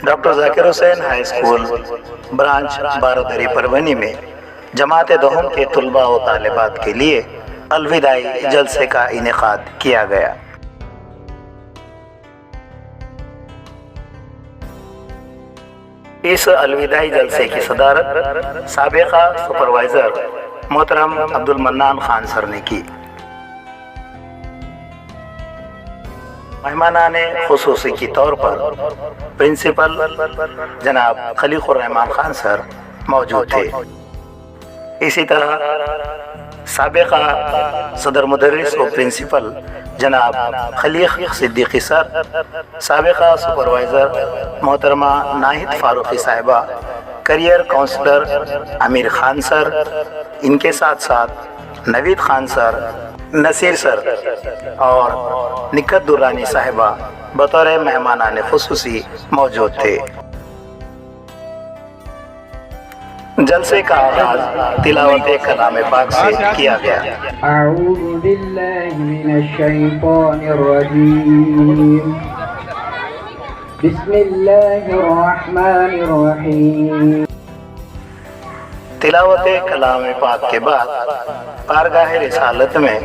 Doctor ذاکر حسین high school branch بارودری پروانی میں جماعت دوحم کے طلباء و طالبات کے لیے الوداعی جلسے کا انعقاد کیا گیا۔ اس الوداعی جلسے کی صدارت سابقہ سپروائزر محترم عبدالمنان خان سر نے کی۔ مہمانان خصوصی کے طور پر پرنسپل جناب خلیق الرحمان خان سر موجود تھے۔ اسی طرح سابقہ صدر مدرس و پرنسپل جناب خلیق صدیقی سر، سابقہ سپروائزر محترمہ ناہید فاروقی صاحبہ، کریئر کونسلر امیر خان سر، ان کے ساتھ ساتھ نوید خان سر، نصیر سر اور نکھت درانی صاحبہ بطور مہمانان خصوصی موجود تھے۔ جلسے کا آغاز تلاوت کلام پاک سے کیا گیا۔ اعوذ باللہ من الشیطان الرجیم، بسم اللہ الرحمن الرحیم۔ تلاوت کلام پاک کے بعد بارگاہ رسالت میں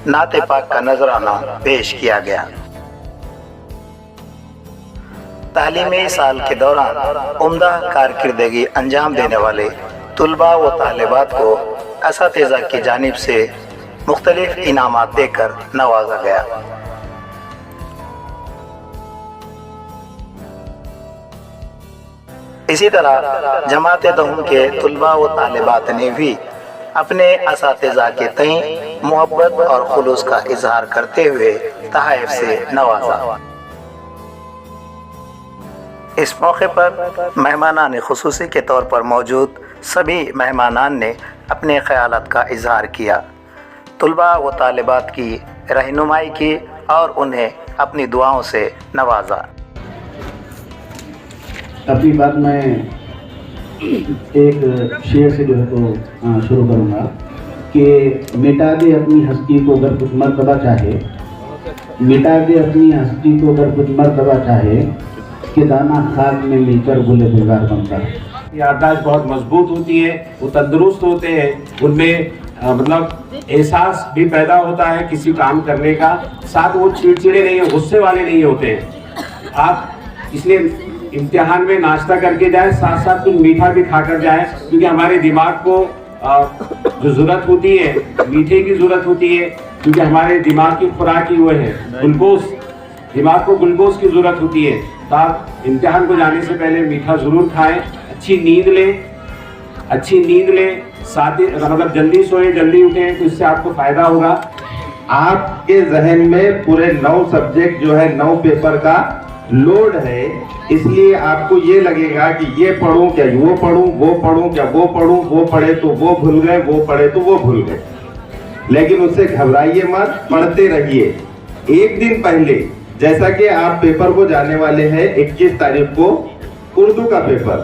نعت پاک کا نذرانہ پیش کیا گیا۔ تعلیمی سال کے دوران عمدہ کارکردگی انجام دینے والے طلباء و طالبات کو اساتذہ کی جانب سے مختلف انعامات دے کر نوازا گیا۔ اسی طرح جماعت دوحم کے طلباء و طالبات نے بھی اپنے اساتذہ کے تئیں محبت اور خلوص کا اظہار کرتے ہوئے تحائف سے نوازا۔ اس موقع پر مہمانان خصوصی کے طور پر موجود سبھی مہمانان نے اپنے خیالات کا اظہار کیا، طلباء و طالبات کی رہنمائی کی اور انہیں اپنی دعاؤں سے نوازا۔ اپنی بات میں ایک شعر سے جو ہے تو شروع کروں گا کہ مٹا دے اپنی ہستی کو اگر کچھ مرتبہ چاہے، مٹا دے اپنی ہستی کو اگر کچھ مرتبہ چاہے، کہ دانا خاک میں مل کر گلے گلزار بنتا ہے۔ یادداشت بہت مضبوط ہوتی ہے، وہ تندرست ہوتے ہیں، ان میں مطلب احساس بھی پیدا ہوتا ہے کسی کام کرنے کا، ساتھ وہ چڑچڑے نہیں، غصے والے نہیں ہوتے ہیں۔ آپ اس لیے امتحان میں ناشتہ کر کے جائیں، ساتھ ساتھ کچھ میٹھا بھی کھا کر جائیں، کیونکہ ہمارے دماغ کو جو ضرورت ہوتی ہے میٹھے کی ضرورت ہوتی ہے، کیونکہ ہمارے دماغ کی خوراک ہی وہ ہے گلوکوز، دماغ کو گلوکوز کی ضرورت ہوتی ہے۔ تو آپ امتحان کو جانے سے پہلے میٹھا ضرور کھائیں، اچھی نیند لیں، ساتھ ہی مطلب جلدی سوئیں، جلدی اٹھیں، تو اس سے آپ کو فائدہ ہوگا۔ آپ کے ذہن میں پورے 9 سبجیکٹ جو ہے 9 پیپر کا لوڈ ہے، اس لیے آپ کو یہ لگے گا کہ یہ پڑھوں کیا وہ پڑھوں، وہ پڑھوں کیا وہ پڑھوں، وہ پڑھے تو وہ بھول گئے، وہ پڑھے تو وہ بھول گئے۔ لیکن اس سے گھبرائیے مت، پڑھتے رہیے۔ ایک دن پہلے جیسا کہ آپ پیپر کو جانے والے ہیں 21 تاریخ کو اردو کا پیپر،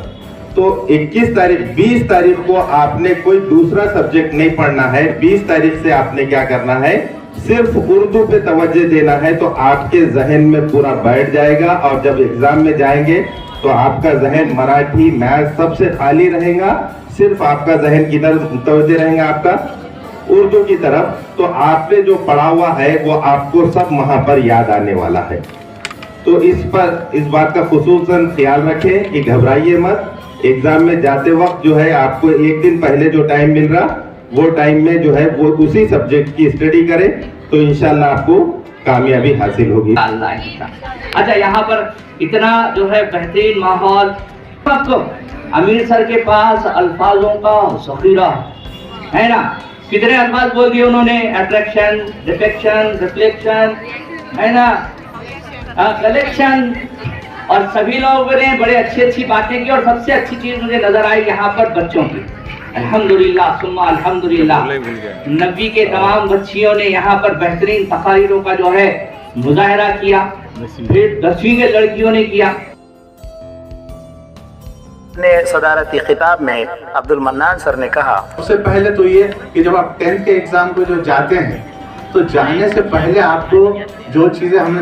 تو 21 تاریخ 20 تاریخ کو آپ نے کوئی دوسرا سبجیکٹ نہیں پڑھنا ہے۔ 20 تاریخ سے آپ نے کیا کرنا ہے، صرف اردو پہ توجہ دینا ہے، تو آپ کے ذہن میں پورا بیٹھ جائے گا، اور جب ایگزام میں جائیں گے تو آپ کا ذہن مراٹھی میتھ سب سے خالی رہے گا، صرف آپ کا ذہن کدھر متوجہ رہے گا، آپ کا اردو کی طرف، تو آپ نے جو پڑھا ہوا ہے وہ آپ کو سب وہاں پر یاد آنے والا ہے۔ تو اس بات کا خصوصاً خیال رکھیں کہ گھبرائیے مت۔ ایگزام میں جاتے وقت جو ہے آپ کو ایک دن پہلے جو ٹائم مل رہا، وہ ٹائم میں جو ہے وہ اسی سبجیکٹ کی اسٹڈی کریں، تو انشاءاللہ آپ کو کامیابی حاصل ہوگی۔ اچھا، یہاں پر اتنا جو ہے بہترین ماحول، امیر سر کے پاس الفاظوں کا ذخیرہ ہے نا، کتنے الفاظ بول دیے انہوں نے، اٹریکشن، ڈیفیکشن، ریفلیکشن ہے نا، کلیکشن، اور سبھی لوگوں نے بڑے اچھی باتیں کی، اور سب سے اچھی چیز مجھے نظر آئی یہاں پر بچوں کی، الحمدللہ ثم الحمدللہ، نبی کے تمام بچیوں نے یہاں پر بہترین تقاریروں کا جو ہے مظاہرہ کیا، پھر 10ویں کے لڑکیوں نے کیا۔ اپنے صدارتی خطاب میں عبدالمنان سر نے کہا، سب سے پہلے تو یہ کہ جب آپ 10th کے ایگزام کو جو جاتے ہیں تو جانے سے پہلے آپ کو جو چیزیں ہم نے